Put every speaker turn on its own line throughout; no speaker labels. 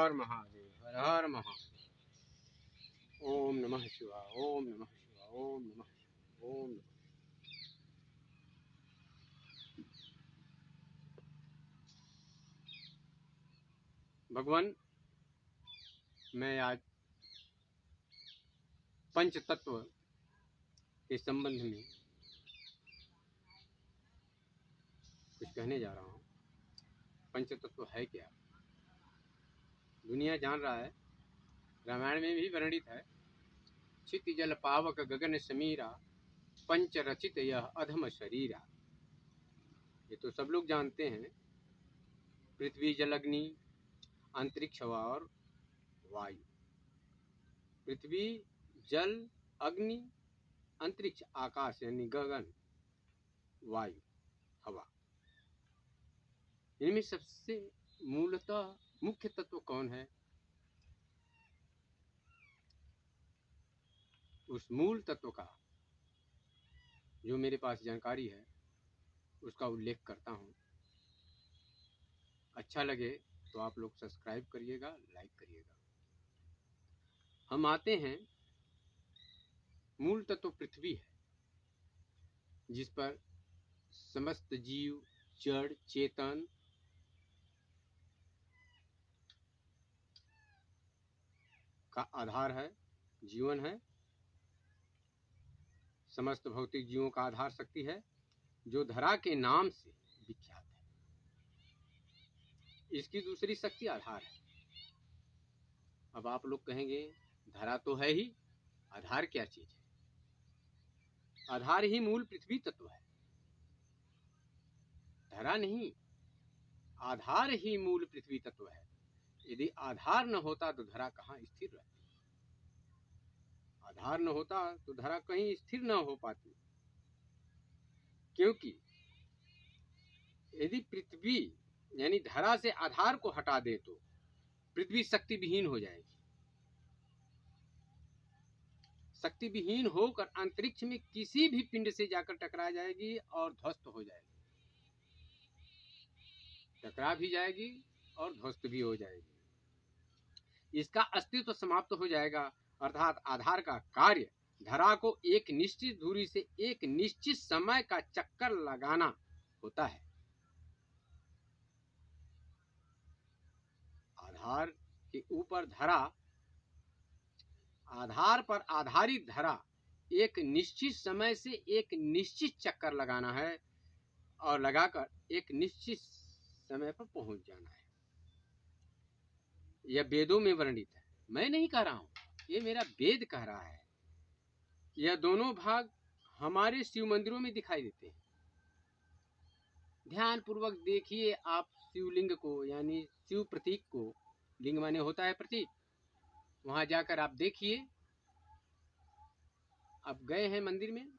हर महादेव, हर हर महादेव। ओम नमः शिवाय, ओम नमः शिवाय, ओम नमः शिवाय, ओम नमः। भगवान, मैं आज पंच तत्व के संबंध में कुछ कहने जा रहा हूँ। पंच तत्व है क्या? दुनिया जान रहा है, रामायण में भी वर्णित है। क्षिति जल पावक गगन समीरा, पंच रचित यह अधम शरीरा। ये तो सब लोग जानते हैं। पृथ्वी जल अग्नि अंतरिक्ष और वायु। पृथ्वी जल अग्नि अंतरिक्ष आकाश यानी गगन, वायु हवा। इनमें सबसे मूलतः मुख्य तत्व कौन है? उस मूल तत्व का जो मेरे पास जानकारी है उसका उल्लेख करता हूँ। अच्छा लगे तो आप लोग सब्सक्राइब करिएगा, लाइक करिएगा। हम आते हैं, मूल तत्व पृथ्वी है, जिस पर समस्त जीव जड़ चेतन का आधार है, जीवन है। समस्त भौतिक जीवों का आधार शक्ति है, जो धरा के नाम से विख्यात है। इसकी दूसरी शक्ति आधार है। अब आप लोग कहेंगे धरा तो है ही, आधार क्या चीज है? आधार ही मूल पृथ्वी तत्व है, धरा नहीं। आधार ही मूल पृथ्वी तत्व है। यदि आधार न होता तो धरा कहाँ स्थिर रहती? आधार न होता तो धरा कहीं स्थिर न हो पाती। क्योंकि यदि पृथ्वी यानी धरा से आधार को हटा दे तो पृथ्वी शक्ति विहीन हो जाएगी। शक्ति विहीन होकर अंतरिक्ष में किसी भी पिंड से जाकर टकरा जाएगी और ध्वस्त हो जाएगी। टकरा भी जाएगी और ध्वस्त भी हो जाएगी। इसका अस्तित्व समाप्त हो जाएगा। अर्थात आधार का कार्य धरा को एक निश्चित दूरी से एक निश्चित समय का चक्कर लगाना होता है। आधार के ऊपर धरा, आधार पर आधारित धरा एक निश्चित समय से एक निश्चित चक्कर लगाना है और लगाकर एक निश्चित समय पर पहुंच जाना है। यह वेदों में वर्णित है, मैं नहीं कह रहा हूं, ये मेरा वेद कह रहा है। यह दोनों भाग हमारे शिव मंदिरों में दिखाई देते हैं। ध्यान पूर्वक देखिए आप शिवलिंग को, यानी शिव प्रतीक को। लिंग माने होता है प्रतीक। वहां जाकर आप देखिए। आप गए हैं मंदिर में,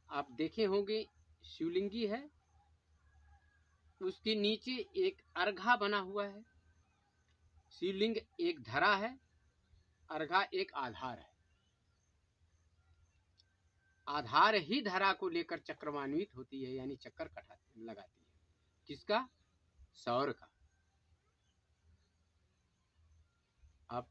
आप देखे होंगे शिवलिंगी है, उसके नीचे एक अर्घा बना हुआ है। शिवलिंग एक धरा है, अर्घा एक आधार है। आधार ही धरा को लेकर चक्रवान्वित होती है, यानी चक्कर लगाती है। किसका? सौर का। आप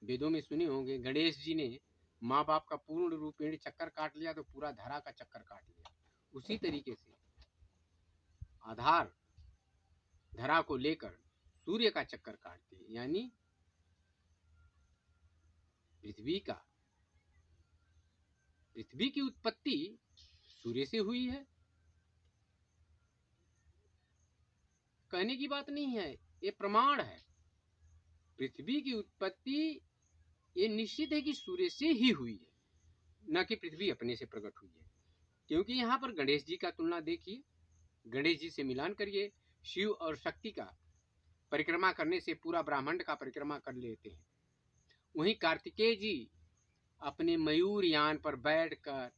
वेदों में सुने होंगे, गणेश जी ने माँ बाप का पूर्ण रूपेण चक्कर काट लिया तो पूरा धरा का चक्कर काट लिया। उसी तरीके से आधार धरा को लेकर सूर्य का चक्कर काटती है, यानी पृथ्वी की उत्पत्ति सूर्य से हुई है। कहने की बात नहीं है, ये प्रमाण है। पृथ्वी की उत्पत्ति ये निश्चित है कि सूर्य से ही हुई है, न कि पृथ्वी अपने से प्रकट हुई है। क्योंकि यहाँ पर गणेश जी का तुलना देखिए, गणेश जी से मिलान करिए। शिव और शक्ति का परिक्रमा करने से पूरा ब्रह्मांड का परिक्रमा कर लेते हैं। वहीं कार्तिकेय जी अपने मयूर यान पर बैठकर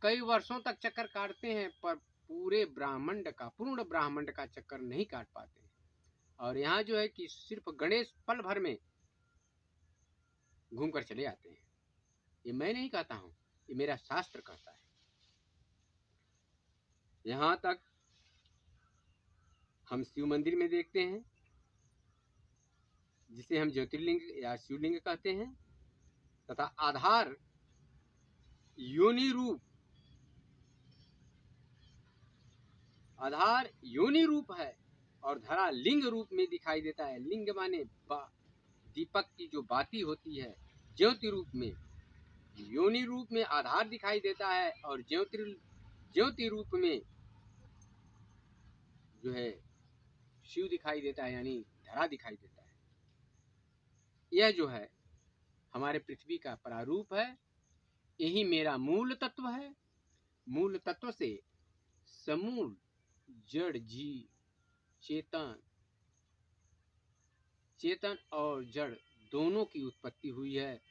कई वर्षों तक चक्कर काटते हैं, पर पूरे ब्रह्मांड का, पूर्ण ब्रह्मांड का चक्कर नहीं काट पाते हैं। और यहाँ जो है कि सिर्फ गणेश पल भर में घूमकर चले आते हैं। ये मैं नहीं कहता हूँ, ये मेरा शास्त्र कहता है। यहाँ तक हम शिव मंदिर में देखते हैं जिसे हम ज्योतिर्लिंग या शिवलिंग कहते हैं, तथा आधार योनि रूप, आधार योनि रूप है और धरा लिंग रूप में दिखाई देता है। लिंग माने दीपक की जो बाती होती है, ज्योति रूप में, योनि रूप में आधार दिखाई देता है और ज्योति रूप में जो है शिव दिखाई देता है, यानी धरा दिखाई देता है। यह जो है हमारे पृथ्वी का प्रारूप है। यही मेरा मूल तत्व है। मूल तत्व से समूल जड़ जीव, चेतन और जड़ दोनों की उत्पत्ति हुई है।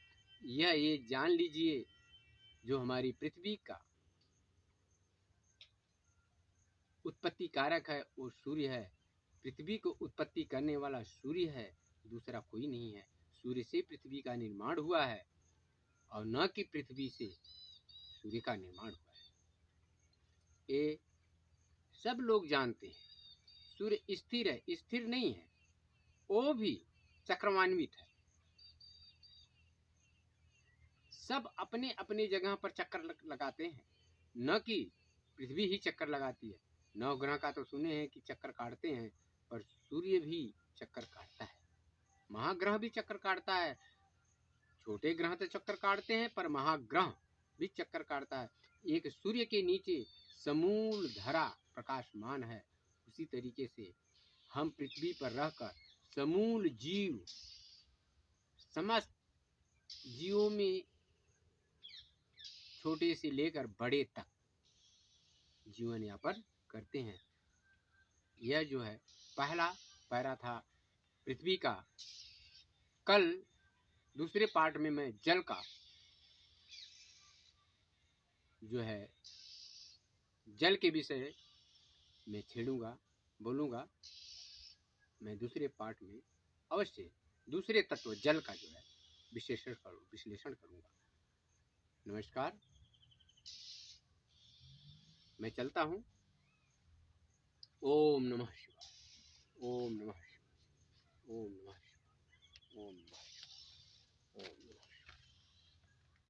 यह ये जान लीजिए, जो हमारी पृथ्वी का उत्पत्ति कारक है वो सूर्य है। पृथ्वी को उत्पत्ति करने वाला सूर्य है, दूसरा कोई नहीं है। सूर्य से पृथ्वी का निर्माण हुआ है और न कि पृथ्वी से सूर्य का निर्माण हुआ है। ये सब लोग जानते हैं। सूर्य स्थिर है, स्थिर नहीं है, वो भी चक्रवान्वित है। सब अपने अपने जगह पर चक्कर लगाते हैं, न कि पृथ्वी ही चक्कर लगाती है। नवग्रह का तो सुने हैं कि चक्कर काटते हैं, पर सूर्य भी चक्कर काटता है। महाग्रह भी चक्कर काटता है। छोटे ग्रह तो चक्कर काटते हैं, पर महाग्रह भी चक्कर काटता है। एक सूर्य के नीचे समूल धरा प्रकाशमान है। उसी तरीके से हम पृथ्वी पर रहकर समूल जीव, समस्त जीवों में छोटे से लेकर बड़े तक जीवन यापन करते हैं। यह जो है पहला पैरा था पृथ्वी का। कल दूसरे पार्ट में मैं जल का जो है जल के विषय में छेड़ूंगा, बोलूंगा। मैं दूसरे पार्ट में अवश्य दूसरे तत्व जल का जो है विश्लेषण करूंगा। नमस्कार, मैं चलता हूँ। ओम नमः शिवाय, ओम नमः शिवाय, ओम नमः शिवाय, ओम नमः शिवाय, ओम।